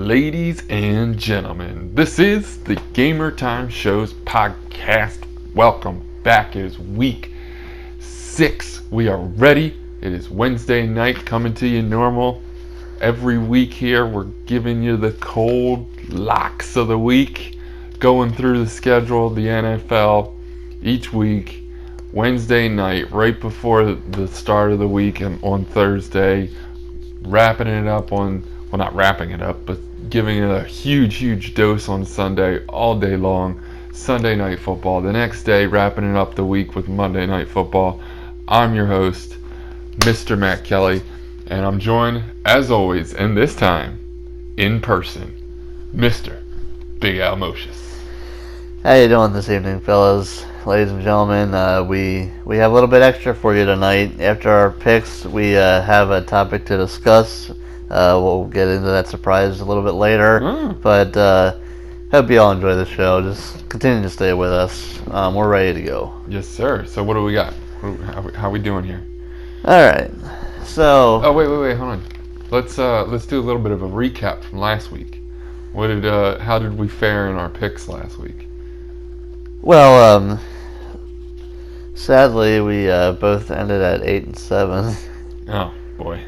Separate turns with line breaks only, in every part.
Ladies and gentlemen, this is the Gamertime Show's podcast. Welcome back. It is week 6. We are ready. It is Wednesday night, coming to you normal. Every week here, we're giving you the cold locks of the week, going through the schedule of the NFL each week. Wednesday night, right before the start of the week, and on Thursday, wrapping it up on, well, not wrapping it up, but giving it a huge dose on Sunday, all day long. Sunday night football. The next day, wrapping it up the week with Monday night football. I'm your host, Mr. Matt Kelly, and I'm joined, as always, and this time, in person, Mr. Big Al Mocious.
How you doing this evening, fellas? Ladies and gentlemen, we have a little bit extra for you tonight. After our picks, we have a topic to discuss. We'll get into that surprise a little bit later. But hope you all enjoy the show. Just continue to stay with us. We're ready to go.
Yes, sir. So what do we got? How we doing here?
All right. So.
Oh, wait. Hold on. Let's do a little bit of a recap from last week. How did we fare in our picks last week?
Well, sadly, we both ended at 8-7.
Oh boy.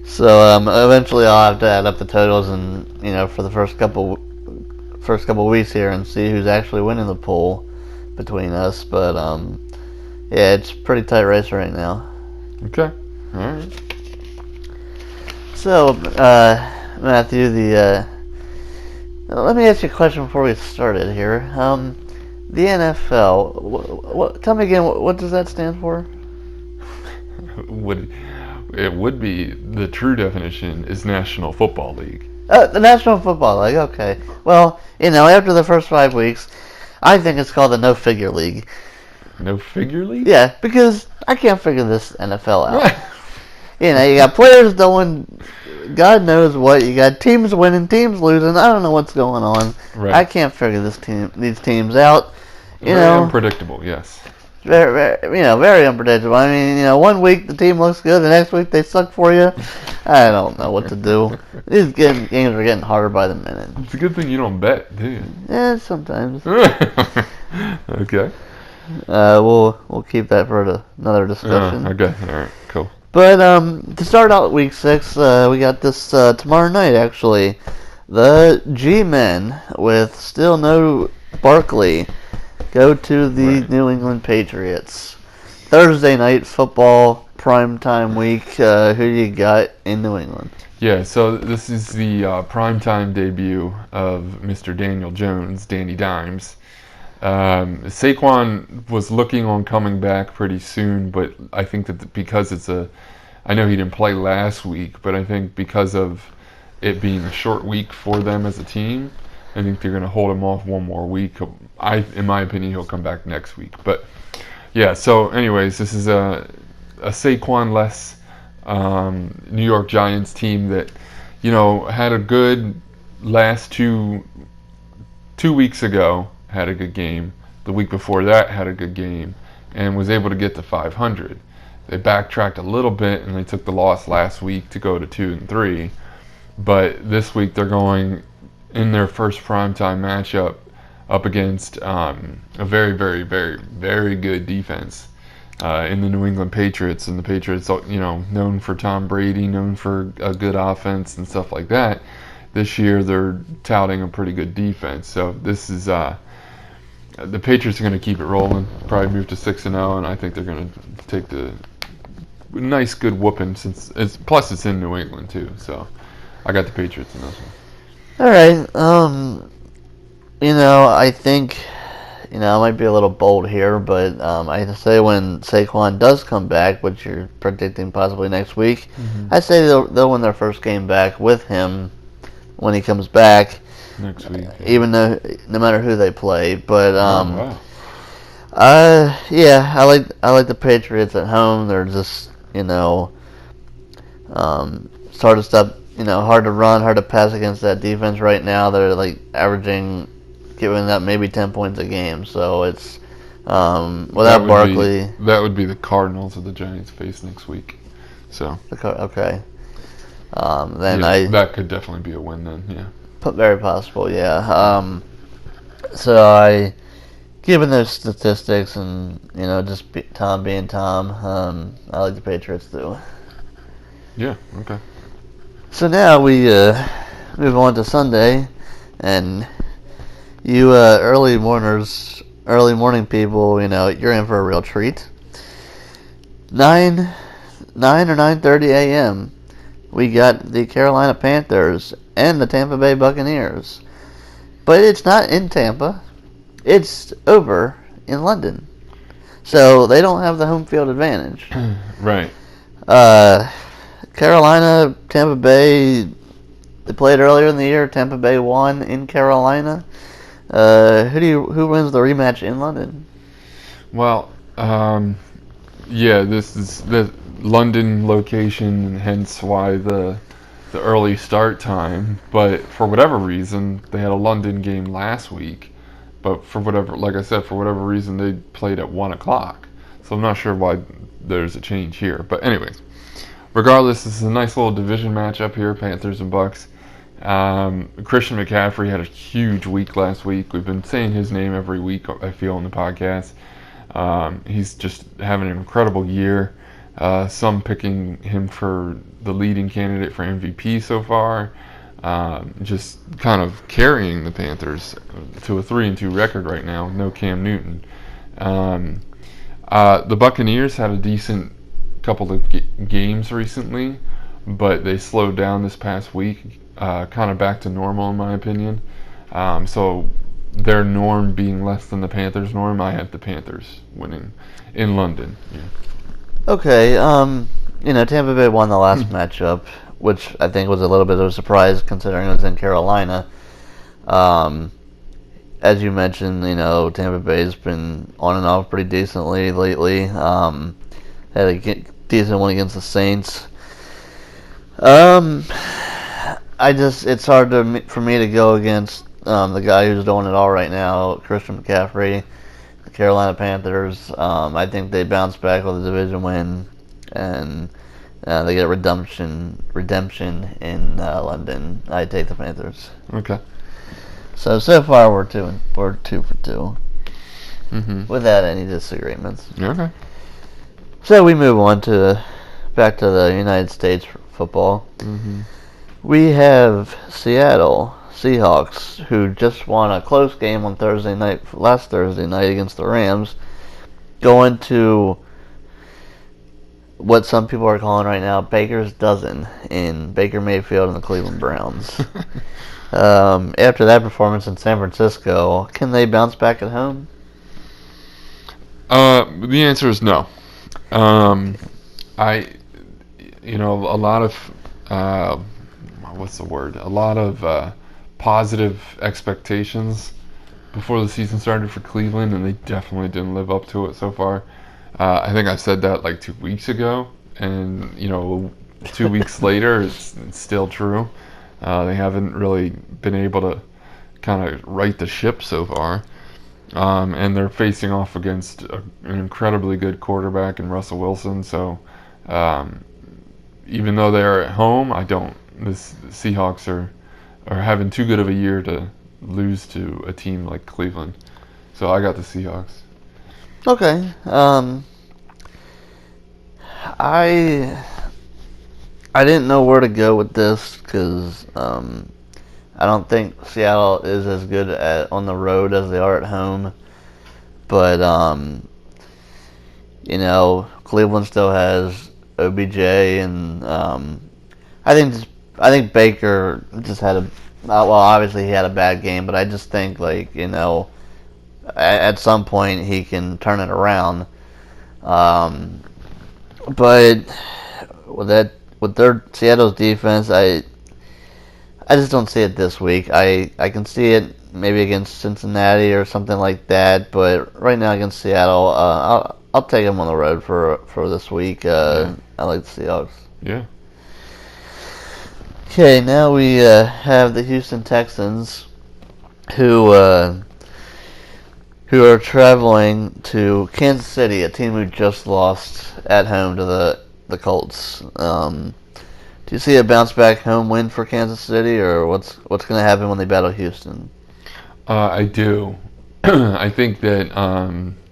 So eventually, I'll have to add up the totals, and for the first couple weeks here, and see who's actually winning the poll between us. But yeah, it's a pretty tight race right now.
Okay. All right.
So, Matthew, let me ask you a question before we started here. The NFL, tell me again, what does that stand for?
It would be, the true definition is National Football League.
The National Football League, okay. Well, after the first 5 weeks, I think it's called the No Figure League.
No Figure League?
Yeah, because I can't figure this NFL out. You got players doing God knows what. You got teams winning, teams losing. I don't know what's going on.
Right.
I can't figure these teams out.
Very unpredictable, yes.
Very unpredictable. I mean, 1 week the team looks good, the next week they suck for you. I don't know what to do. These games are getting harder by the minute.
It's a good thing you don't bet, do you?
Yeah, sometimes.
Okay.
We'll keep that for another discussion.
Okay, all right, cool.
But to start out week 6, we got this tomorrow night, actually. The G-Men, with still no Barkley, go to the New England Patriots. Thursday night football, primetime week. Who do you got in New England?
Yeah, so this is the primetime debut of Mr. Daniel Jones, Danny Dimes. Saquon was looking on coming back pretty soon, but I think that because I know he didn't play last week, but I think because of it being a short week for them as a team, I think they're going to hold him off one more week. In my opinion, he'll come back next week. But yeah, so anyways, this is a Saquon-less New York Giants team that, had a good last two weeks ago, had a good game. The week before that had a good game and was able to get to 500. They backtracked a little bit and they took the loss last week to go to 2-3. But this week they're going in their first primetime matchup up against a very, very, very, very good defense in the New England Patriots. And the Patriots, known for Tom Brady, known for a good offense and stuff like that. This year they're touting a pretty good defense. So this is the Patriots are going to keep it rolling, probably move to 6-0, and I think they're going to take the nice good whooping since it's in New England too. So I got the Patriots in this one.
All right. I think, I might be a little bold here, but I say when Saquon does come back, which you're predicting possibly next week, I say they'll win their first game back with him when he comes back.
Next week.
Even though, no matter who they play. But,
wow.
yeah, I like the Patriots at home. They're just, hard to stop, hard to run, hard to pass against that defense right now. They're giving up maybe 10 points a game. So it's, without Barkley.
That would be the Cardinals that the Giants face next week. So.
Okay. Then
that could definitely be a win then. Yeah.
Very possible. Yeah. So given those statistics and just Tom being Tom, I like the Patriots too.
Yeah. Okay.
So now we move on to Sunday, and you early morning people, you're in for a real treat. 9 or 9:30 a.m. We got the Carolina Panthers and the Tampa Bay Buccaneers, but it's not in Tampa. It's over in London, so they don't have the home field advantage.
Right.
Carolina, Tampa Bay, they played earlier in the year. Tampa Bay won in Carolina. Who wins the rematch in London?
Well, yeah, this is the London location, and hence why the early start time. But for whatever reason, they had a London game last week. But like I said, for whatever reason, they played at 1 o'clock. So I'm not sure why there's a change here. But anyways, regardless, this is a nice little division matchup here, Panthers and Bucks. Christian McCaffrey had a huge week last week. We've been saying his name every week, I feel, on the podcast. He's just having an incredible year. Some picking him for the leading candidate for MVP so far. Just kind of carrying the Panthers to a 3-2 record right now with no Cam Newton. The Buccaneers had a decent couple of games recently, but they slowed down this past week, kind of back to normal in my opinion. So their norm being less than the Panthers' norm, I had the Panthers winning in London. Yeah.
Okay, Tampa Bay won the last matchup, which I think was a little bit of a surprise considering it was in Carolina. As you mentioned, Tampa Bay's been on and off pretty decently lately. Had a decent one against the Saints. It's hard for me to go against the guy who's doing it all right now, Christian McCaffrey, the Carolina Panthers. I think they bounce back with a division win, and they get redemption in London. I take the Panthers.
Okay.
So far we're 2 for 2.
Mm-hmm.
Without any disagreements.
Okay.
So we move on back to the United States football.
Mm-hmm.
We have Seattle Seahawks, who just won a close game on last Thursday night against the Rams, going to what some people are calling right now Baker's Dozen in Baker Mayfield and the Cleveland Browns. After that performance in San Francisco, can they bounce back at home?
The answer is no. A lot of what's the word? A lot of positive expectations before the season started for Cleveland, and they definitely didn't live up to it so far. I think I said that like 2 weeks ago, and 2 weeks later, it's still true. They haven't really been able to kind of right the ship so far, and they're facing off against an incredibly good quarterback in Russell Wilson. So even though they're at home, the Seahawks are having too good of a year to lose to a team like Cleveland. So I got the Seahawks.
Okay. I didn't know where to go with this because I don't think Seattle is as good on the road as they are at home. But Cleveland still has OBJ, and I think Baker just had obviously he had a bad game, but I just think at some point he can turn it around. But with their Seattle's defense, I just don't see it this week. I can see it maybe against Cincinnati or something like that, but right now against Seattle, I'll take them on the road for this week. I like the Seahawks.
Yeah.
Okay, now we have the Houston Texans, who are traveling to Kansas City, a team who just lost at home to the Colts. Do you see a bounce back home win for Kansas City, or what's going to happen when they battle Houston?
I do. I think that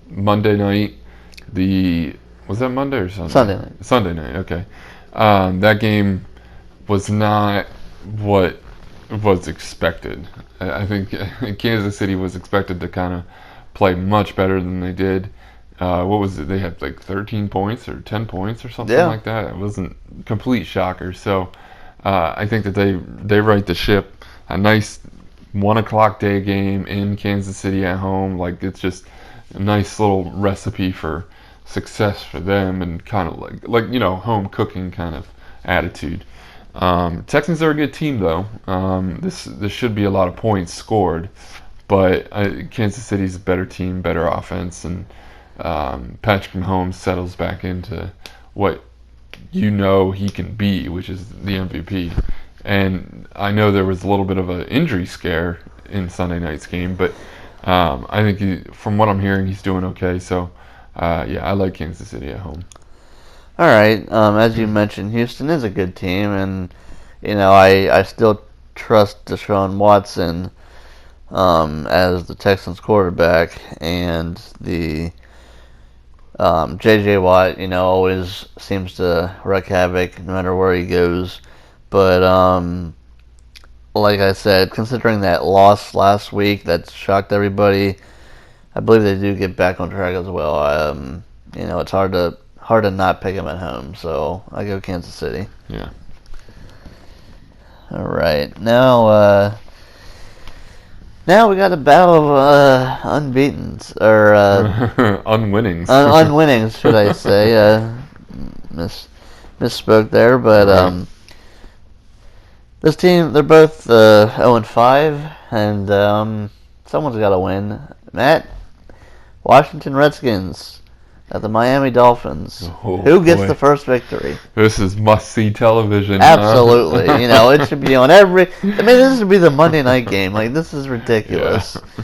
Monday night, was that Monday or Sunday?
Sunday night.
Sunday night. Okay. That game was not what was expected. I think Kansas City was expected to kind of play much better than they did. What was it? They had like 13 points or 10 points or something like that. It wasn't a complete shocker. So I think that they right the ship. A nice 1:00 day game in Kansas City at home. Like, it's just a nice little recipe for success for them, and kind of like home cooking kind of attitude. Texans are a good team though. This should be a lot of points scored, but Kansas City's a better team, better offense, and Patrick Mahomes settles back into what he can be, which is the MVP. And I know there was a little bit of an injury scare in Sunday night's game, but I think from what I'm hearing, he's doing okay. So, I like Kansas City at home.
All right. As you mentioned, Houston is a good team, and I still trust Deshaun Watson as the Texans quarterback, and the J.J. Watt, always seems to wreak havoc no matter where he goes. But like I said, considering that loss last week that shocked everybody, I believe they do get back on track as well. It's hard to not pick them at home, so I go Kansas City.
Yeah.
All right, now we got a battle of unbeatens or
unwinnings.
Unwinnings, should I say? Misspoke there, but
right.
This team, they're both 0-5, and someone's got to win. Matt, Washington Redskins at the Miami Dolphins.
Oh,
who gets the first victory?
This is must-see television.
Absolutely. It should be on every... this should be the Monday night game. Like, this is ridiculous.
Yeah.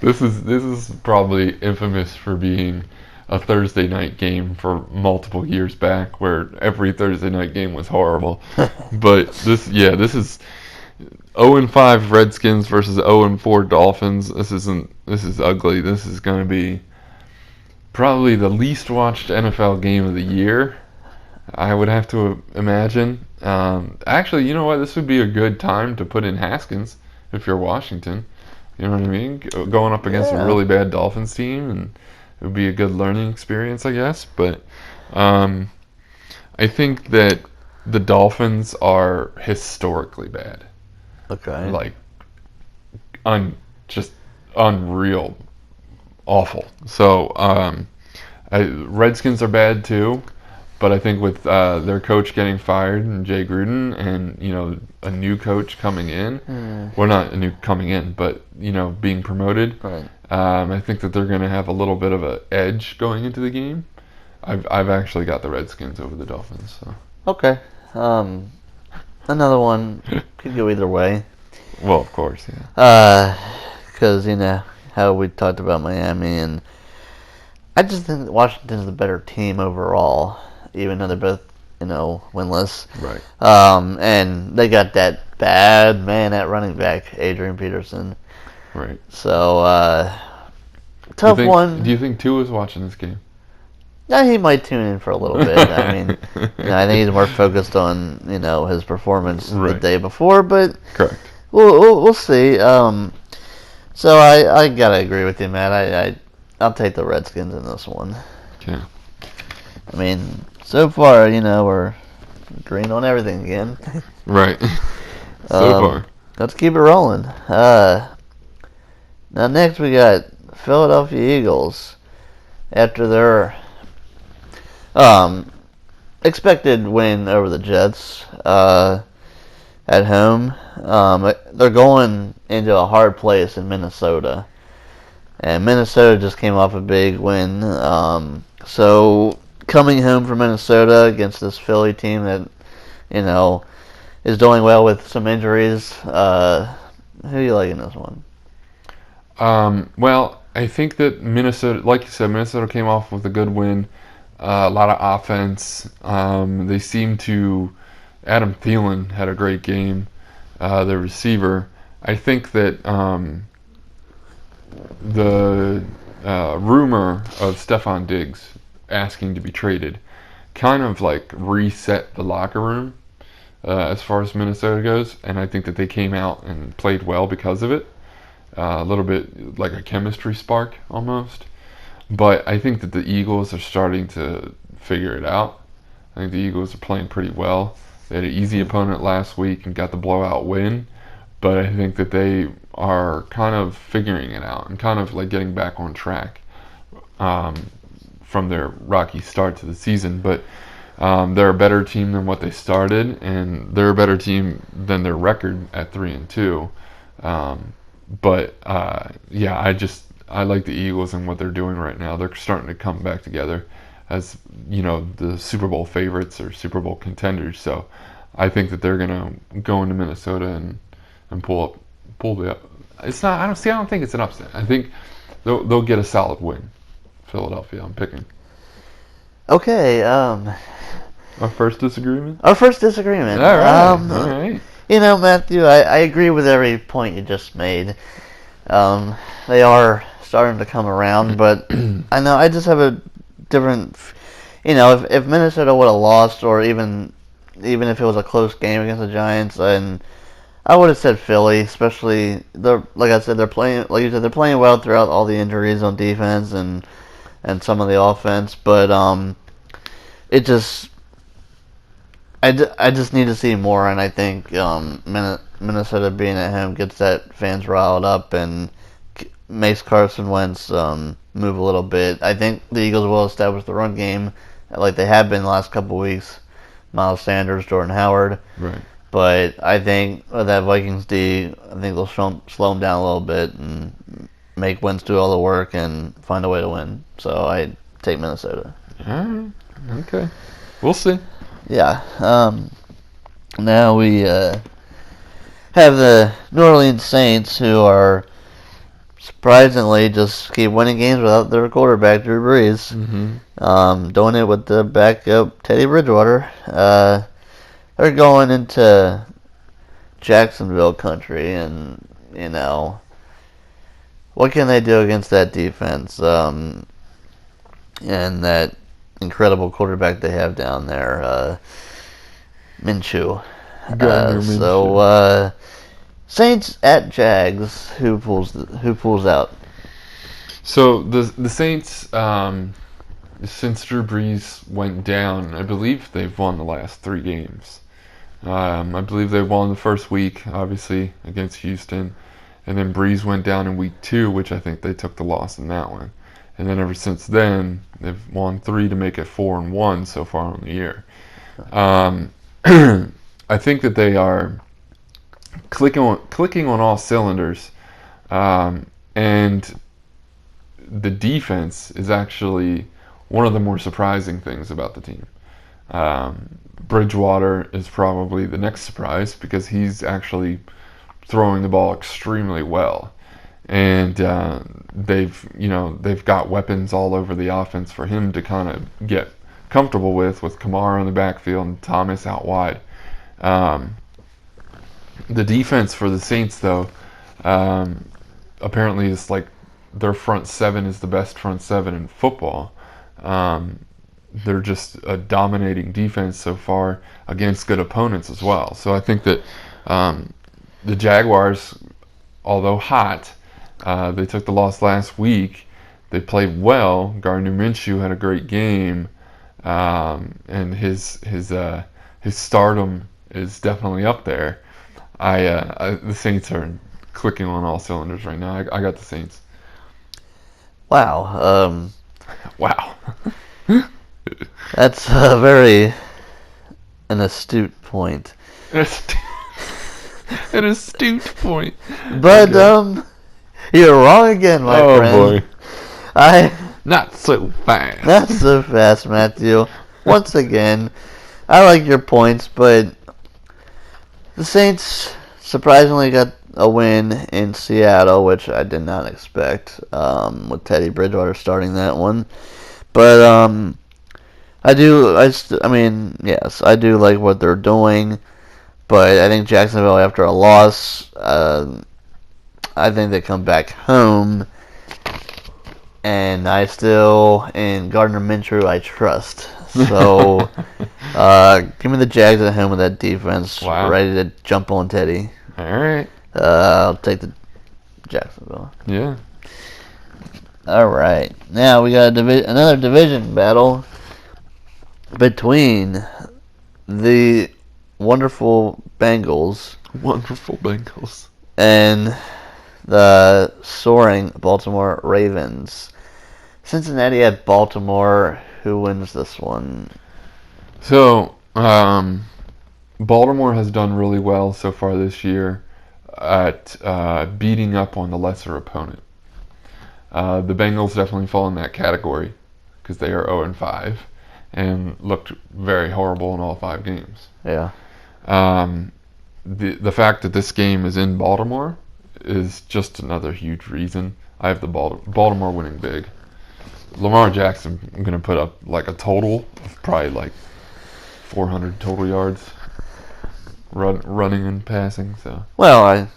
This is probably infamous for being a Thursday night game for multiple years back, where every Thursday night game was horrible. But this is 0-5 Redskins versus 0-4 Dolphins. This is ugly. This is going to be probably the least watched NFL game of the year, I would have to imagine. Actually, you know what? This would be a good time to put in Haskins if you're Washington. You know what I mean? Going up against a really bad Dolphins team, and it would be a good learning experience, I guess. But I think that the Dolphins are historically bad.
Okay.
Like, just unreal, awful. So Redskins are bad too, but I think with their coach getting fired and Jay Gruden, and a new coach coming in, well, not a new coming in, but being promoted.
Right.
I think that they're going to have a little bit of an edge going into the game. I've actually got the Redskins over the Dolphins. So.
Okay. Another one could go either way.
Well, of course, yeah.
Because how we talked about Miami, and I just think that Washington's the better team overall, even though they're both winless.
Right.
And they got that bad man at running back, Adrian Peterson.
Right.
So, tough one.
Do you think Tua's watching this game?
Yeah, he might tune in for a little bit. I mean, I think he's more focused on his performance the day before, but
correct.
We'll see. So I gotta agree with you, Matt. I'll take the Redskins in this one.
Okay.
I mean, so far, we're agreeing on everything again.
Right. So far.
Let's keep it rolling. Now next we got Philadelphia Eagles after their expected win over the Jets at home. They're going into a hard place in Minnesota, and Minnesota just came off a big win. So coming home from Minnesota against this Philly team that is doing well with some injuries. Who do you like in this one?
Well, I think that Minnesota, like you said, Minnesota came off with a good win. A lot of offense. They seem to Adam Thielen had a great game, the receiver. I think that the rumor of Stephon Diggs asking to be traded kind of like reset the locker room as far as Minnesota goes, and I think that they came out and played well because of it. A little bit like a chemistry spark almost. But I think that the Eagles are starting to figure it out. I think the Eagles are playing pretty well. They had an easy opponent last week and got the blowout win. But I think that they are kind of figuring it out and kind of like getting back on track from their rocky start to the season. But they're a better team than what they started, and they're a better team than their record at 3-2. I like the Eagles and what they're doing right now. They're starting to come back together as, the Super Bowl favorites or Super Bowl contenders. So I think that they're gonna go into Minnesota and pull the. It's not. I don't think it's an upset. I think they'll get a solid win. Philadelphia. I'm picking.
Okay.
Our first disagreement.
All right.
All right.
Matthew, I agree with every point you just made. They are starting to come around, but I know I just have a different. If Minnesota would have lost, or even if it was a close game against the Giants, and I would have said Philly, especially like I said, they're playing, like you said, they're playing well throughout all the injuries on defense and some of the offense, but it just. I just need to see more, and I think Minnesota being at home gets that fans riled up and makes Carson Wentz move a little bit. I think the Eagles will establish the run game like they have been the last couple of weeks. Miles Sanders, Jordan Howard.
Right.
But I think with that Vikings D, I think they'll slow them down a little bit and make Wentz do all the work and find a way to win. So I take Minnesota.
All right. Okay. We'll see.
Yeah. Now we have the New Orleans Saints, who are surprisingly just keep winning games without their quarterback, Drew Brees.
Mm-hmm.
Doing it with the backup, Teddy Bridgewater. They're going into Jacksonville country, and, what can they do against that defense? And that incredible quarterback they have down there, Minshew. So Saints at Jags. Who pulls out?
So the Saints, since Drew Brees went down, I believe they've won the last 3 games. I believe they won the first week, obviously against Houston, and then Brees went down in week 2, which I think they took the loss in that one. And then ever since then, they've won 3 to make it 4-1 so far on the year. I think that they are clicking on all cylinders, and the defense is actually one of the more surprising things about the team. Bridgewater is probably the next surprise because he's actually throwing the ball extremely well. And they've got weapons all over the offense for him to kind of get comfortable with Kamara in the backfield and Thomas out wide. The defense for the Saints, though, apparently is like their front 7 is the best front 7 in football. They're just a dominating defense so far against good opponents as well. So I think that the Jaguars, although hot, they took the loss last week. They played well. Gardner Minshew had a great game, and his stardom is definitely up there. The Saints are clicking on all cylinders right now. I got the Saints.
Wow.
Wow.
That's an astute point.
An astute point.
But you're wrong again, my friend.
Oh boy. Not so fast.
Not so fast, Matthew. Once again, I like your points, but the Saints surprisingly got a win in Seattle, which I did not expect, with Teddy Bridgewater starting that one. But I do. I mean, yes, I do like what they're doing, but I think Jacksonville, after a loss, I think they come back home, and I still, in Gardner Minshew, I trust. So, give me the Jags at home with that defense,
Wow.
ready to jump on Teddy.
All right.
I'll take the Jacksonville.
Yeah.
All right, now we got another division battle between the wonderful Bengals
Wonderful Bengals.
and the soaring Baltimore Ravens. Cincinnati at Baltimore. Who wins this one?
So, Baltimore has done really well so far this year at beating up on the lesser opponent. The Bengals definitely fall in that category because they are 0-5 and looked very horrible in all 5 games.
Yeah.
The fact that this game is in Baltimore is just another huge reason. I have the Baltimore winning big. Lamar Jackson going to put up like a total of probably like 400 total yards running and passing. So
Well,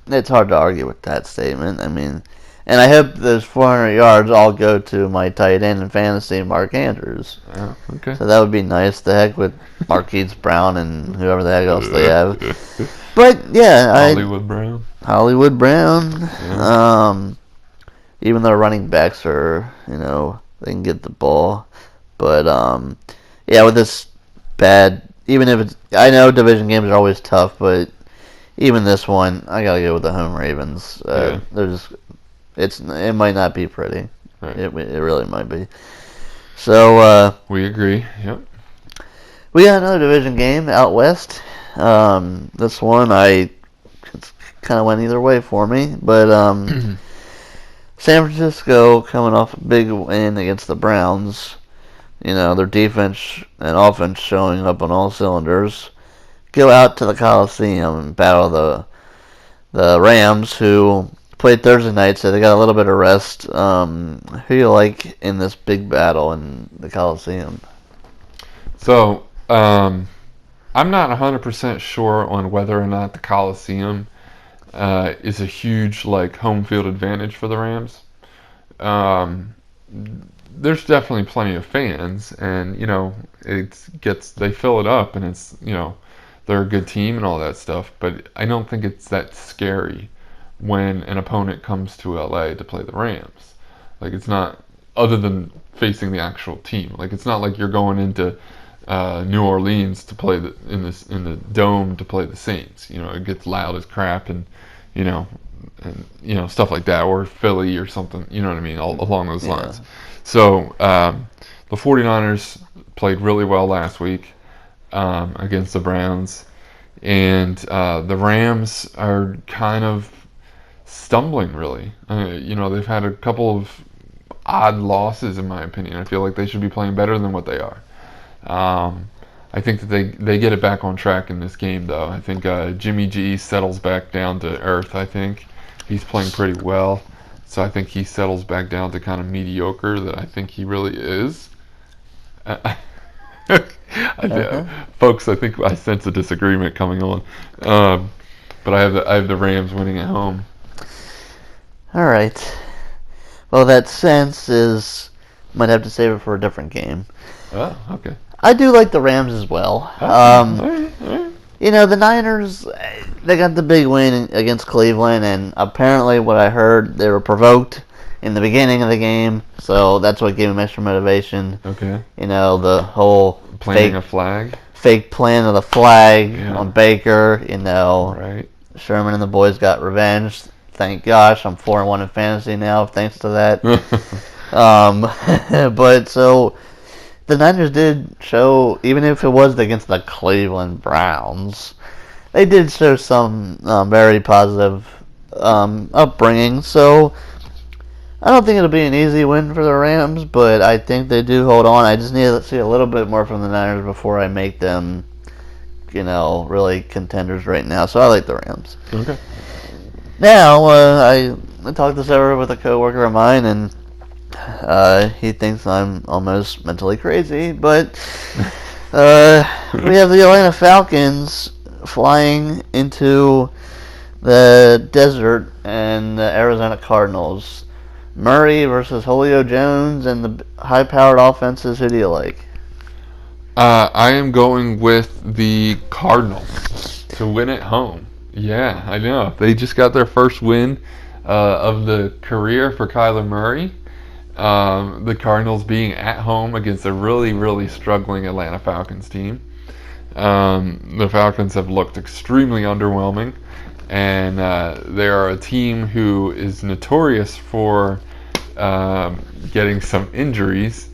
it's hard to argue with that statement. I mean, and I hope those 400 yards all go to my tight end in fantasy, Mark Andrews.
okay.
So that would be nice. The heck with Marquise Brown and whoever the heck else they have. But yeah, Hollywood Brown.
Yeah.
Even though running backs are, they can get the ball. But yeah, with this bad, even if it's, I know division games are always tough, but even this one, I gotta go with the home Ravens.
Yeah.
It might not be pretty.
Right.
It really might be. So
We agree. Yep.
we got another division game out west. This one it kind of went either way for me, but San Francisco coming off a big win against the Browns. Their defense and offense showing up on all cylinders. Go out to the Coliseum and battle the Rams, who played Thursday night, so they got a little bit of rest. Who do you like in this big battle in the Coliseum?
So, I'm not 100% sure on whether or not the Coliseum is a huge home field advantage for the Rams. There's definitely plenty of fans, and they fill it up, and it's they're a good team and all that stuff. But I don't think it's that scary when an opponent comes to LA to play the Rams. It's not, other than facing the actual team. It's not like you're going into New Orleans to play in the dome to play the Saints. It gets loud as crap, and stuff like that, or Philly or something. You know what I mean? All along those lines. So the 49ers played really well last week against the Browns, and the Rams are kind of stumbling, really. They've had a couple of odd losses, in my opinion. I feel like they should be playing better than what they are. I think that they get it back on track in this game, though. I think Jimmy G settles back down to earth, I think. He's playing pretty well. So I think he settles back down to kind of mediocre that I think he really is. Folks, I think I sense a disagreement coming on. But I have the Rams winning at home.
All right. Well, that sense is might have to save it for a different game.
Oh, okay.
I do like the Rams as well.
All right.
The Niners, they got the big win against Cleveland, and apparently what I heard, they were provoked in the beginning of the game, so that's what gave them extra motivation.
Okay.
The whole
Planting a flag.
Fake plan of the flag
Yeah.
on Baker,
Right.
Sherman and the boys got revenge. Thank gosh, I'm 4-1 in fantasy now, thanks to that. But so the Niners did show, even if it was against the Cleveland Browns, they did show some very positive upbringing. So I don't think it'll be an easy win for the Rams, but I think they do hold on. I just need to see a little bit more from the Niners before I make them, really contenders right now. So I like the Rams.
Okay.
Now, I talked this over with a coworker of mine, and He thinks I'm almost mentally crazy, but we have the Atlanta Falcons flying into the desert and the Arizona Cardinals. Murray versus Julio Jones and the high-powered offenses. Who do you like?
I am going with the Cardinals to win at home. Yeah, I know. They just got their first win of the career for Kyler Murray. The Cardinals being at home against a really, really struggling Atlanta Falcons team. The Falcons have looked extremely underwhelming, and they are a team who is notorious for getting some injuries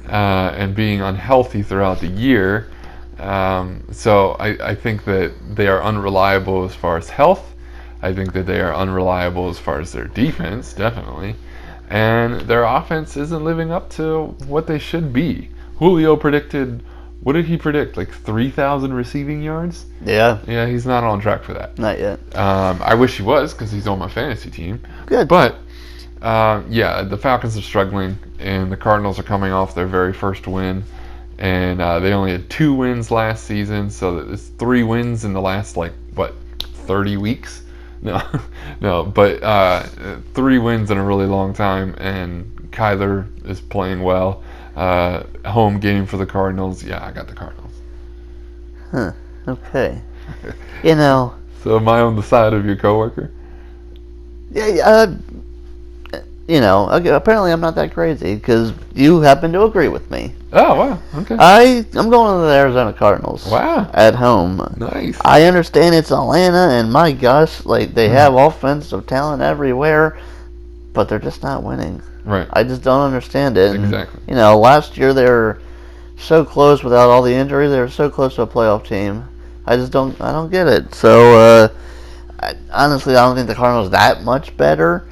and being unhealthy throughout the year. So I think that they are unreliable as far as health. I think that they are unreliable as far as their defense, definitely. And their offense isn't living up to what they should be. Julio predicted, what did he predict? Like 3,000 receiving yards?
Yeah.
Yeah, he's not on track for that.
Not yet.
I wish he was because he's on my fantasy team.
Good.
But, yeah, the Falcons are struggling, and the Cardinals are coming off their very first win. And they only had 2 wins last season, so it's 3 wins in the last, 30 weeks? No, but 3 wins in a really long time, and Kyler is playing well. Home game for the Cardinals. Yeah, I got the Cardinals.
Huh. Okay. You know.
So am I on the side of your coworker?
Yeah. Apparently I'm not that crazy because you happen to agree with me.
Oh, wow. Okay.
I'm going to the Arizona Cardinals.
Wow.
At home.
Nice.
I understand it's Atlanta, and my gosh, they have offensive talent everywhere, but they're just not winning.
Right.
I just don't understand it.
Exactly.
And, last year they were so close without all the injuries. They were so close to a playoff team. I don't get it. So, honestly, I don't think the Cardinals that much better.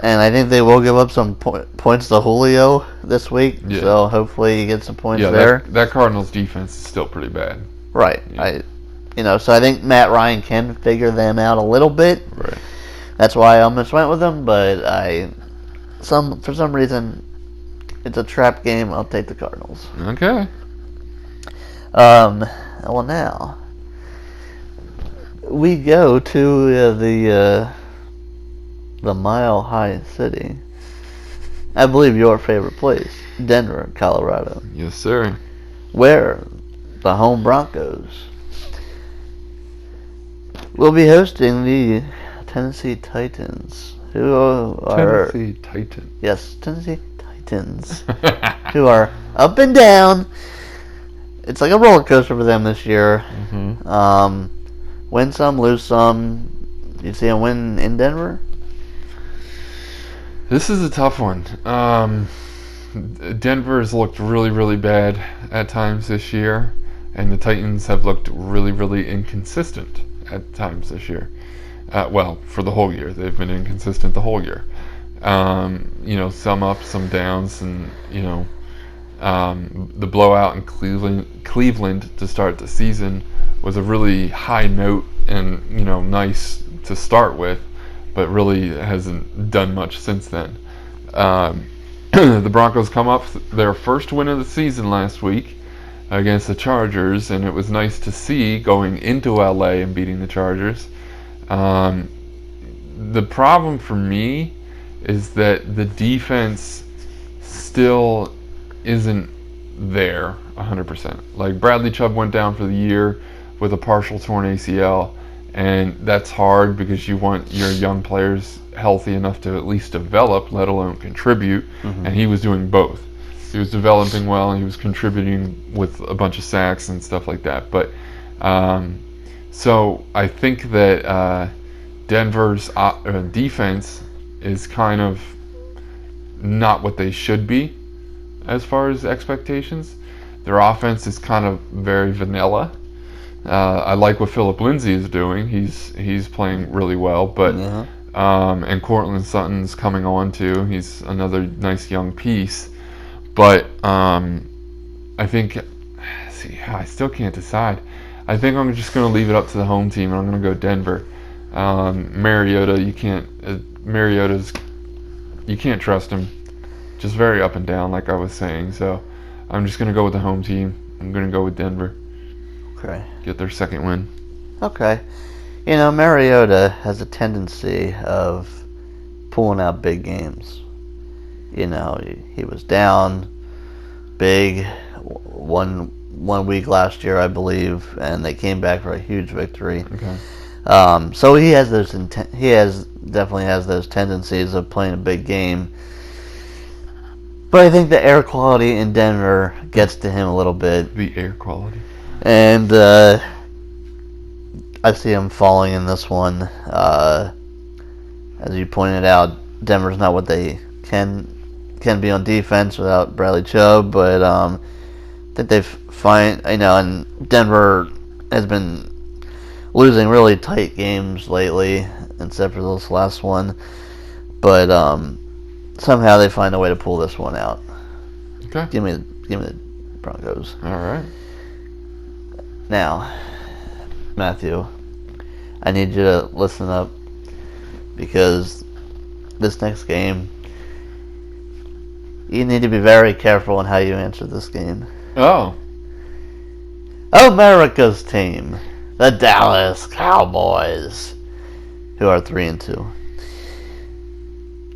And I think they will give up some points to Julio this week. Yeah. So hopefully he gets some points there.
That Cardinals defense is still pretty bad.
Right. Yeah. So I think Matt Ryan can figure them out a little bit.
Right.
That's why I almost went with them. But for some reason, it's a trap game. I'll take the Cardinals.
Okay.
Well, now we go to the Mile High City. I believe your favorite place, Denver, Colorado.
Yes, sir.
Where the home Broncos will be hosting the Tennessee Titans, who are
Tennessee Titans.
Yes, Tennessee Titans, who are up and down. It's like a roller coaster for them this year.
Mm-hmm.
Win some, lose some. You see them win in Denver?
This is a tough one. Denver has looked really, really bad at times this year, and the Titans have looked really, really inconsistent at times this year. For the whole year. They've been inconsistent the whole year. Some ups, some downs, and, the blowout in Cleveland to start the season was a really high note and, nice to start with, but really hasn't done much since then. The Broncos come up their first win of the season last week against the Chargers, and it was nice to see going into LA and beating the Chargers. The problem for me is that the defense still isn't there 100%. Like, Bradley Chubb went down for the year with a partial torn ACL, and that's hard because you want your young players healthy enough to at least develop, let alone contribute. Mm-hmm. And he was doing both. He was developing well, and he was contributing with a bunch of sacks and stuff like that. But so I think that Denver's defense is kind of not what they should be as far as expectations. Their offense is kind of very vanilla. I like what Phillip Lindsay is doing. He's playing really well, but and Courtland Sutton's coming on too. He's another nice young piece, but I think. I still can't decide. I think I'm just going to leave it up to the home team, and I'm going to go Denver. Mariota, you can't trust him. just very up and down, like I was saying. So I'm just going to go with the home team. I'm going to go with Denver.
Okay.
Get their second win.
Okay. You know, Mariota has a tendency of pulling out big games. You know, he was down big one week last year, I believe, and they came back for a huge victory.
Okay.
So he definitely has those tendencies of playing a big game. But I think the air quality in Denver gets to him a little bit.
The air quality.
And I see him falling in this one. As you pointed out, Denver's not what they can be on defense without Bradley Chubb, but I think and Denver has been losing really tight games lately, except for this last one. But somehow they find a way to pull this one out.
Okay.
Give me the Broncos.
All right.
Now, Matthew, I need you to listen up because this next game, you need to be very careful in how you answer this game.
Oh.
America's team, the Dallas Cowboys, who are 3-2,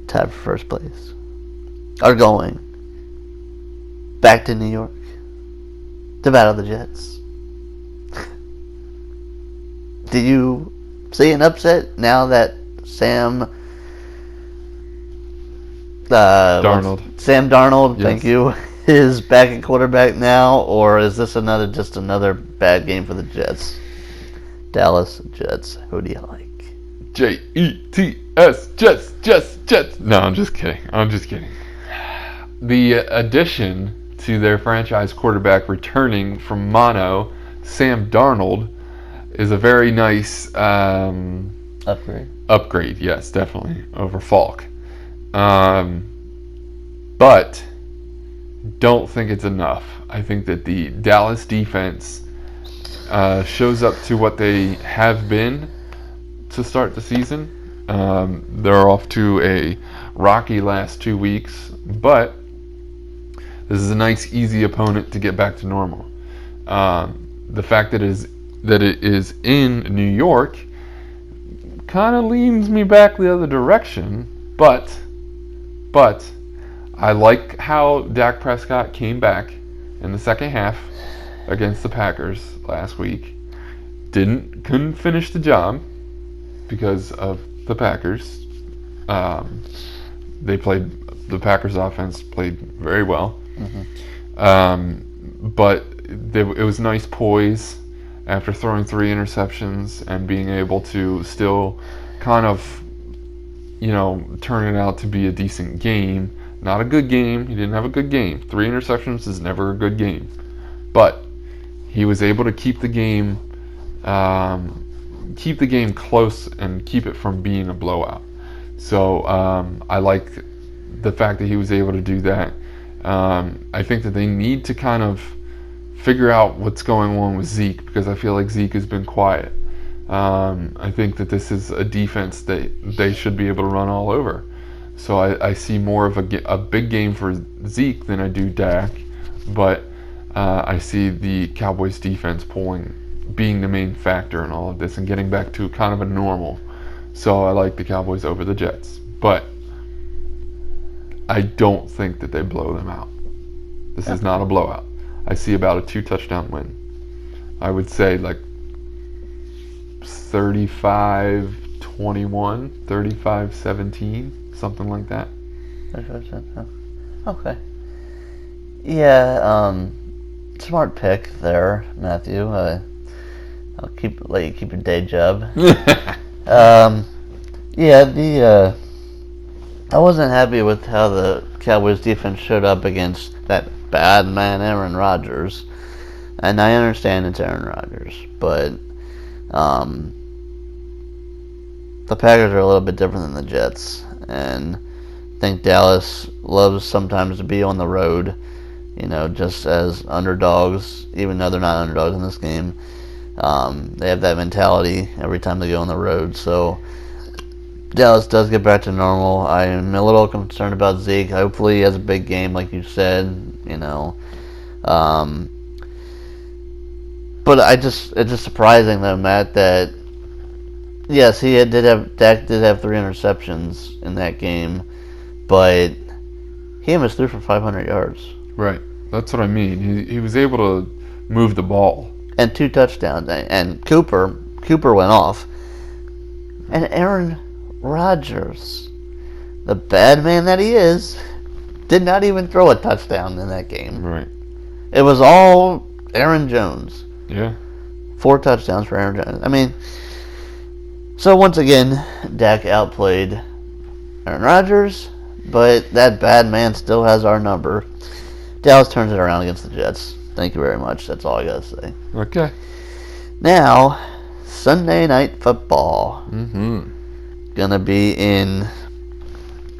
tied for first place, are going back to New York to battle the Jets. Do you see an upset now that Sam
Darnold.
Sam Darnold,
Yes.
thank you, is back at quarterback now, or is this just another bad game for the Jets? Dallas Jets. Who do you like?
Jets, Jets. No, I'm just kidding. The addition to their franchise quarterback returning from mono, Sam Darnold, is a very nice upgrade. Yes, definitely over Falk. But don't think it's enough. I think that the Dallas defense shows up to what they have been to start the season. They're off to a rocky last 2 weeks, but this is a nice, easy opponent to get back to normal. The fact that it is in New York kind of leans me back the other direction, but I like how Dak Prescott came back in the second half against the Packers last week. Couldn't finish the job because of the Packers. The Packers offense played very well.
Mm-hmm.
But it was nice poise after throwing 3 interceptions and being able to still kind of, turn it out to be a decent game. Not a good game. He didn't have a good game. 3 interceptions is never a good game. But he was able to keep the game close and keep it from being a blowout. So I like the fact that he was able to do that. I think that they need to kind of figure out what's going on with Zeke, because I feel like Zeke has been quiet. I think that this is a defense that they should be able to run all over. So I see more of a big game for Zeke than I do Dak, but I see the Cowboys defense being the main factor in all of this and getting back to kind of a normal. So I like the Cowboys over the Jets, but I don't think that they blow them out. This is not a blowout. I see about a 2-touchdown win. I would say like 35-21, 35-17, something like that.
Okay. Yeah, smart pick there, Matthew. I'll let you keep your day job. I wasn't happy with how the Cowboys defense showed up against that bad man Aaron Rodgers. And I understand it's Aaron Rodgers, but the Packers are a little bit different than the Jets, and I think Dallas loves sometimes to be on the road, just as underdogs, even though they're not underdogs in this game. They have that mentality every time they go on the road, so Dallas does get back to normal, I am a little concerned about Zeke. Hopefully he has a big game, like you said, Um, but it's just surprising though, Matt, that yes, Dak did have 3 interceptions in that game, but he almost threw for 500 yards.
Right. That's what I mean. He was able to move the ball.
And 2 touchdowns. And Cooper went off. And Aaron Rodgers, the bad man that he is, did not even throw a touchdown in that game.
Right.
It was all Aaron Jones.
Yeah.
4 touchdowns for Aaron Jones. I mean, so once again, Dak outplayed Aaron Rodgers, but that bad man still has our number. Dallas turns it around against the Jets. Thank you very much. That's all I gotta say.
Okay.
Now, Sunday Night Football.
Mm-hmm.
Gonna be in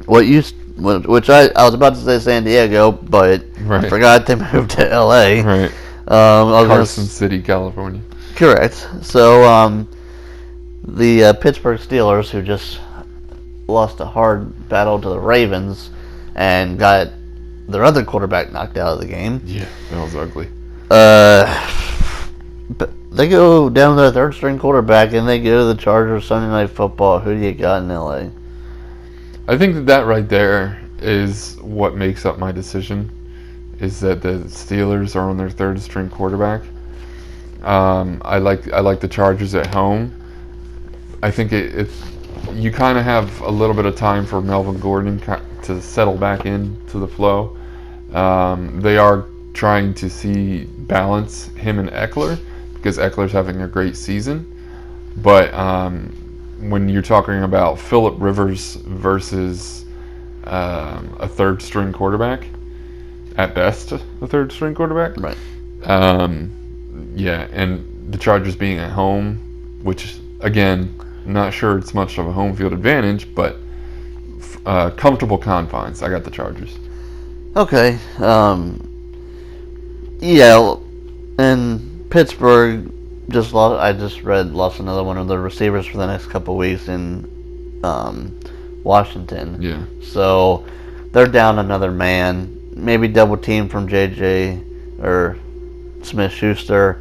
which I was about to say San Diego, but I forgot they moved to L.A.
Right. Carson City, California.
Correct. So, the Pittsburgh Steelers, who just lost a hard battle to the Ravens and got their other quarterback knocked out of the game.
Yeah, that was ugly.
But they go down to their third string quarterback and they go to the Chargers Sunday Night Football. Who do you got in LA?
I think that right there is what makes up my decision. Is that the Steelers are on their third string quarterback. I like the Chargers at home. I think you kind of have a little bit of time for Melvin Gordon to settle back into the flow. They are trying to balance him and Eckler because Eckler's having a great season. But when you're talking about Phillip Rivers versus a third string quarterback, at best a third string quarterback,
right?
Yeah, and the Chargers being at home, which again, not sure it's much of a home field advantage, but comfortable confines. I got the Chargers.
Okay. Yeah, and Pittsburgh lost another one of their receivers for the next couple of weeks in Washington.
Yeah.
So they're down another man. Maybe double team from JJ or Smith-Schuster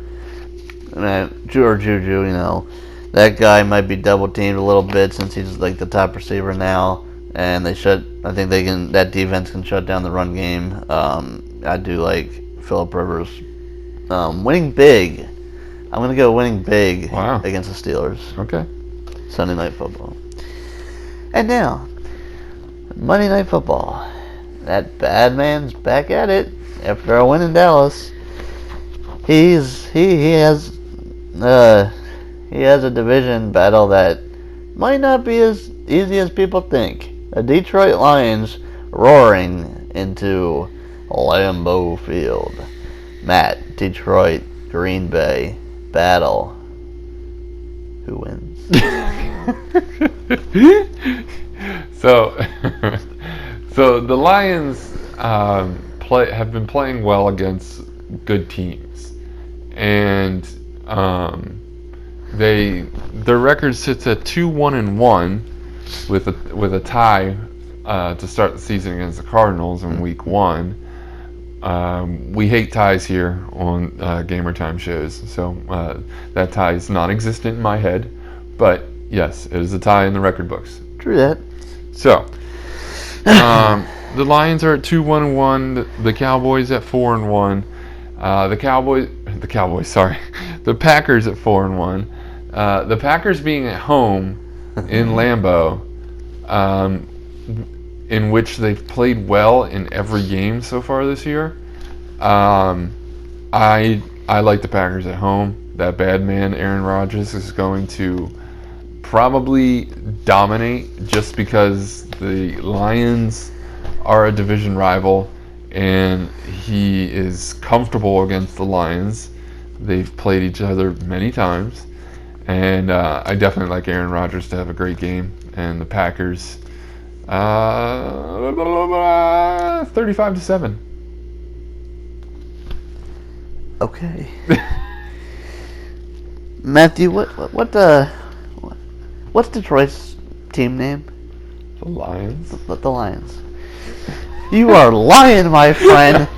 or Juju. That guy might be double teamed a little bit since he's like the top receiver now, and I think that defense can shut down the run game. I do like Phillip Rivers winning big. I'm gonna go winning big against the Steelers.
Okay.
Sunday Night Football. And now, Monday Night Football. That bad man's back at it after a win in Dallas. He has a division battle that might not be as easy as people think. The Detroit Lions roaring into Lambeau Field. Matt, Detroit, Green Bay, battle. Who wins?
So the Lions have been playing well against good teams, and their record sits at 2-1-1 with a tie to start the season against the Cardinals in Week 1. We hate ties here on Gamertime shows, so that tie is non-existent in my head. But yes, it is a tie in the record books.
True that.
So the Lions are at 2-1-1. The Cowboys at 4-1. The Packers at 4-1. The Packers being at home in Lambeau, in which they've played well in every game so far this year. I like the Packers at home. That bad man Aaron Rodgers is going to probably dominate just because the Lions are a division rival and he is comfortable against the Lions. They've played each other many times, and I definitely like Aaron Rodgers to have a great game. And the Packers, 35-7.
Okay. Matthew, what's Detroit's team name?
The Lions.
The Lions. You are lying, my friend.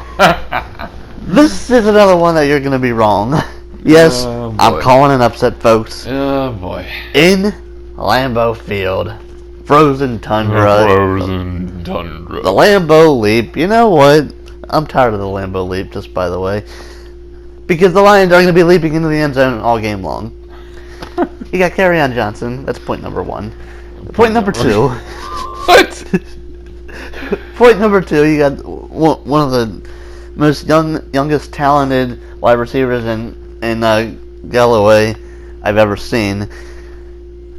This is another one that you're going to be wrong. Yes, I'm calling an upset, folks.
Oh, boy.
In Lambeau Field. Frozen tundra.
Frozen tundra.
The Lambeau Leap. You know what? I'm tired of the Lambeau Leap, just by the way. Because the Lions are going to be leaping into the end zone all game long. You got Kerryon Johnson. That's point number one. Point number two.
What?
Point number two, you got one of the most youngest talented wide receivers in Galloway I've ever seen.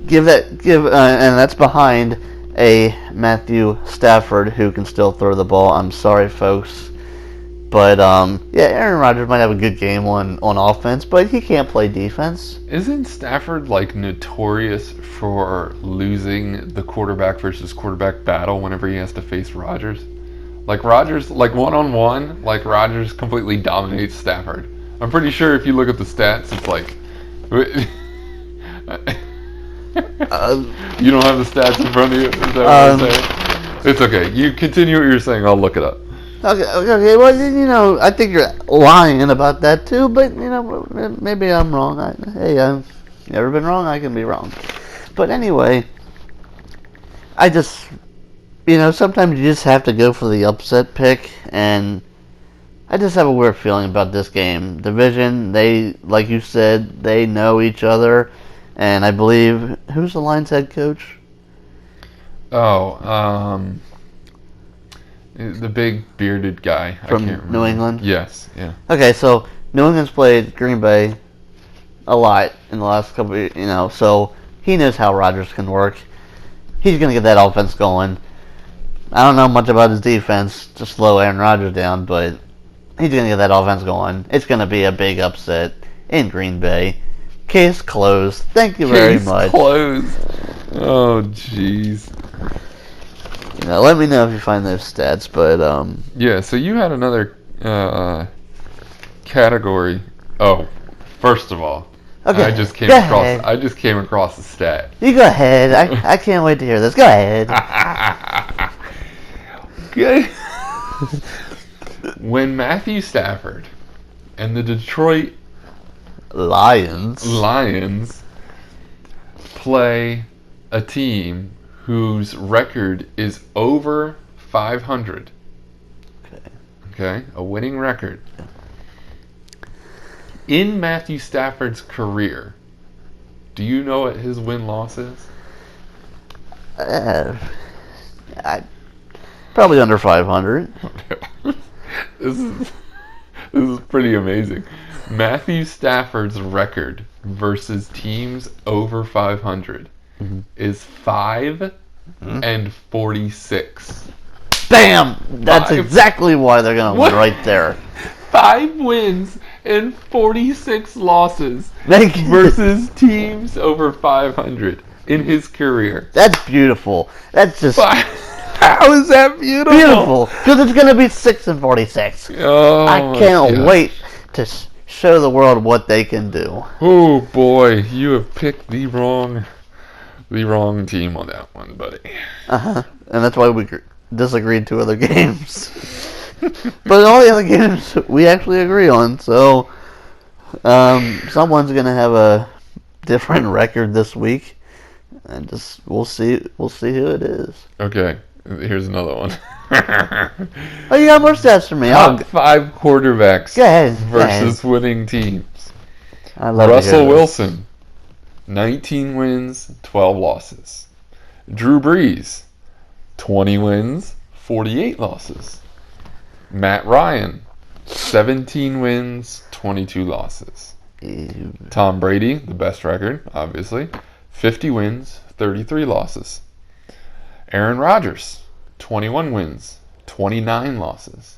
And that's behind a Matthew Stafford who can still throw the ball. I'm sorry, folks, but Aaron Rodgers might have a good game on offense, but he can't play defense.
Isn't Stafford like notorious for losing the quarterback versus quarterback battle whenever he has to face Rodgers? Like Rodgers, like one-on-one, like Rodgers completely dominates Stafford. I'm pretty sure if you look at the stats, it's like you don't have the stats in front of you. Is that what I'm saying? It's okay. You continue what you're saying. I'll look it up.
Okay. Well, I think you're lying about that too. But maybe I'm wrong. I've never been wrong. I can be wrong. But anyway, I just, sometimes you just have to go for the upset pick, and I just have a weird feeling about this game. Division, like you said, they know each other, and I believe, who's the Lions head coach?
The big bearded guy.
From
I can't remember.
New England?
Yes, yeah.
Okay, so New England's played Green Bay a lot in the last couple of, so he knows how Rodgers can work. He's going to get that offense going. I don't know much about his defense to slow Aaron Rodgers down, but he's going to get that offense going. It's going to be a big upset in Green Bay. Case closed. Thank you very much.
Case closed. Oh, jeez.
Let me know if you find those stats, but
yeah. So you had another category. Oh, first of all,
okay.
I just came across a stat.
You go ahead. I can't wait to hear this. Go ahead.
Okay. When Matthew Stafford and the Detroit Lions play a team whose record is over 500. Okay, a winning record. In Matthew Stafford's career, do you know what his win-loss is?
Probably under 500.
This is pretty amazing. Matthew Stafford's record versus teams over 500 is 5 and 46.
Bam! That's exactly why they're going to win right there.
5 wins and 46 losses versus teams over 500 in his career.
That's beautiful. That's just...
How is that beautiful?
Beautiful. Because it's going to be 6 and 46.
Oh,
I can't wait to show the world what they can do.
Oh, boy. You have picked the wrong team on that one, buddy.
And that's why we disagreed 2 other games. But all the other games we actually agree on. So someone's going to have a different record this week. And we'll see who it is.
Okay. Here's another one.
Oh, you got more stats for me.
Top 5 quarterbacks
versus
winning teams.
I love
Russell Wilson, 19 wins, 12 losses. Drew Brees, 20 wins, 48 losses. Matt Ryan, 17 wins, 22 losses.
Ew.
Tom Brady, the best record, obviously, 50 wins, 33 losses. Aaron Rodgers, 21 wins, 29 losses.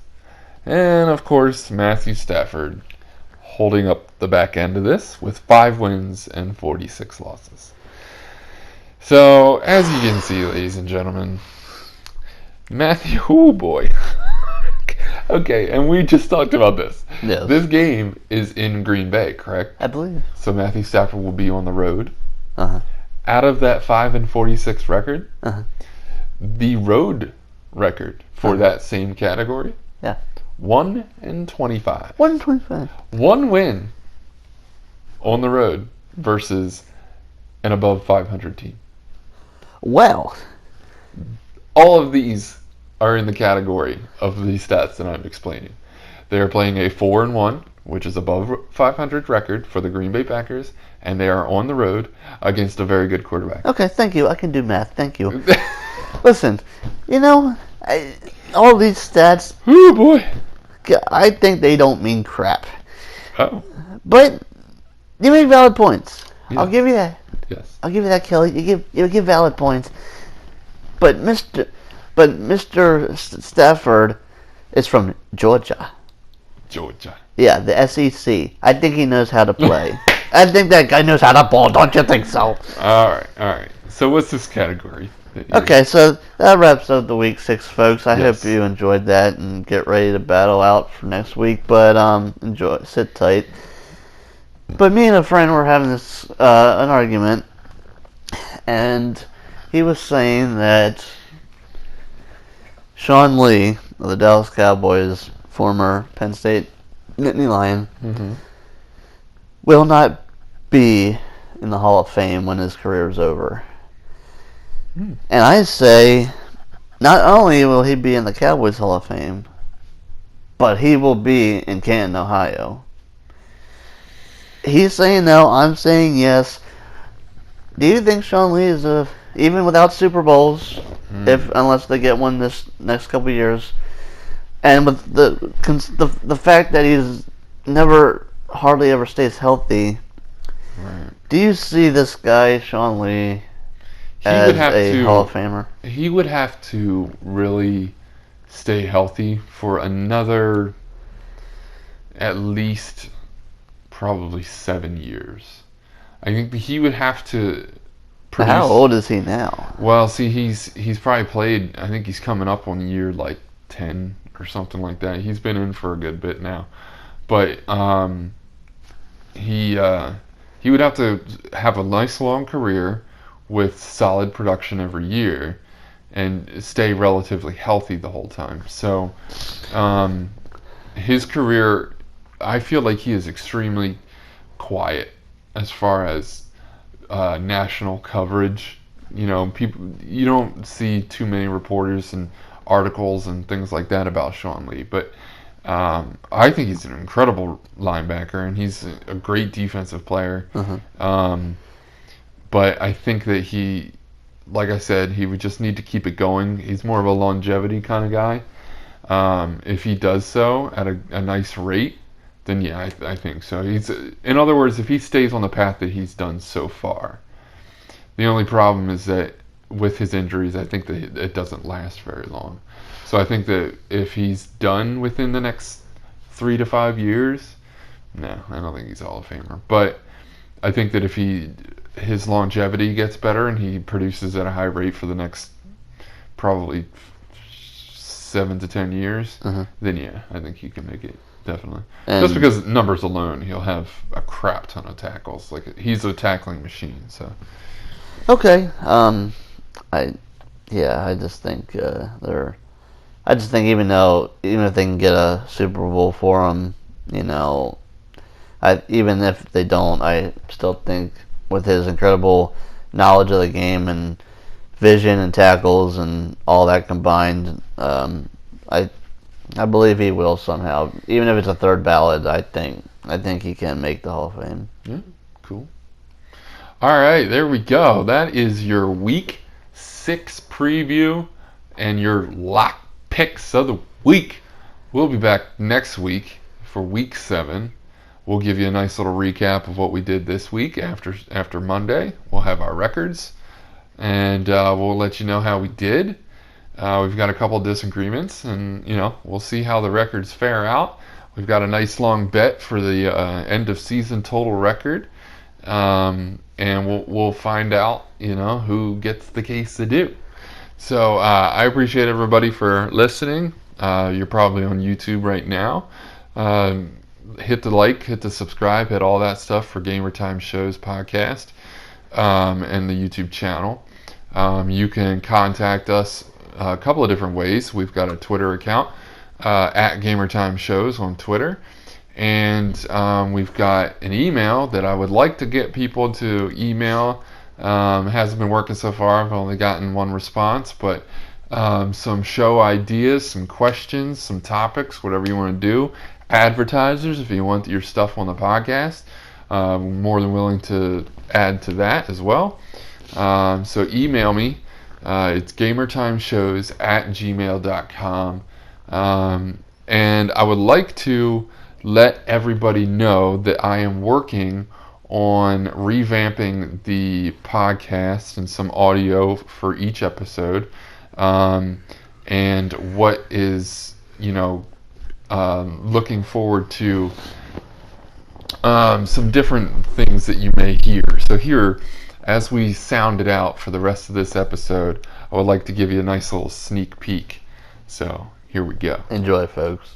And, of course, Matthew Stafford holding up the back end of this with 5 wins and 46 losses. So, as you can see, ladies and gentlemen, Matthew, oh boy. Okay, and we just talked about this.
Yes.
This game is in Green Bay, correct?
I believe.
So Matthew Stafford will be on the road. out of that 5-46 record,
Uh-huh.
the road record for that same category,
Yeah.
1-25.
125.
One win on the road versus an above 500 team.
Well,
All of these are in the category of these stats that I'm explaining. They are playing a 4-1, which is above 500 record for the Green Bay Packers, and they are on the road against a very good quarterback.
okay, thank you. I can do math. Thank you. Listen, all these stats,
Oh boy.
I think they don't mean crap.
Oh.
But you make valid points.
Yeah.
I'll give you that.
Yes.
I'll give you that, Kelly. You give valid points. But Mr. Stafford is from Georgia.
Georgia.
Yeah, the SEC. I think he knows how to play. I think that guy knows how to ball. Don't you think so?
All right. So what's this category?
Okay, so that wraps up the week 6, folks. I
Yes.
hope you enjoyed that and get ready to battle out for next week. But sit tight. But me and a friend were having an argument, and he was saying that Sean Lee of the Dallas Cowboys, former Penn State Nittany Lion, will not be in the Hall of Fame when his career is over. And I say, not only will he be in the Cowboys Hall of Fame, but he will be in Canton, Ohio. He's saying no, I'm saying yes. Do you think Sean Lee is even without Super Bowls, unless they get one this next couple years, and with the fact that he's hardly ever stays healthy,
Right.
do you see this guy Sean Lee
He would have
as a
to.
Hall of Famer?
He would have to really stay healthy for another, at least, probably 7 years. I think he would have to produce.
How old is he now?
Well, see, he's probably played. I think he's coming up on year like 10 or something like that. He's been in for a good bit now, but he would have to have a nice long career with solid production every year and stay relatively healthy the whole time. So his career, I feel like he is extremely quiet as far as national coverage. You don't see too many reporters and articles and things like that about Sean Lee, but I think he's an incredible linebacker and he's a great defensive player. But I think that he, like I said, he would just need to keep it going. He's more of a longevity kind of guy. If he does so at a nice rate, then yeah, I think so. In other words, if he stays on the path that he's done so far. The only problem is that with his injuries, I think that it doesn't last very long. So I think that if he's done within the next 3 to 5 years, no, I don't think he's a Hall of Famer. But I think that if his longevity gets better and he produces at a high rate for the next probably 7 to 10 years, then yeah, I think he can make it. Definitely. Just because numbers alone, he'll have a crap ton of tackles. Like, he's a tackling machine. So.
Okay. I just think I just think even if they can get a Super Bowl for him, even if they don't, I still think with his incredible knowledge of the game and vision and tackles and all that combined, I believe he will somehow. Even if it's a third ballot, I think he can make the Hall of Fame.
Yeah, cool. All right, there we go. That is your Week 6 preview and your lock picks of the week. We'll be back next week for Week 7. We'll give you a nice little recap of what we did this week after Monday. We'll have our records, and we'll let you know how we did. We've got a couple of disagreements, and we'll see how the records fare out. We've got a nice long bet for the end of season total record, and we'll find out who gets the case to do. So I appreciate everybody for listening. You're probably on YouTube right now. Hit the like, hit the subscribe, hit all that stuff for Gamertime Shows podcast. and the YouTube channel. You can contact us a couple of different ways. We've got a Twitter account at Gamertime Shows on Twitter. And we've got an email that I would like to get people to email. Hasn't been working so far. I've only gotten one response, but some show ideas, some questions, some topics, whatever you want to do. Advertisers, if you want your stuff on the podcast, more than willing to add to that as well. So email me. It's gamertimeshows@gmail.com. And I would like to let everybody know that I am working on revamping the podcast and some audio for each episode, and what is, looking forward to some different things that you may hear. So here, as we sound it out for the rest of this episode, I would like to give you a nice little sneak peek. So here we go.
Enjoy, folks.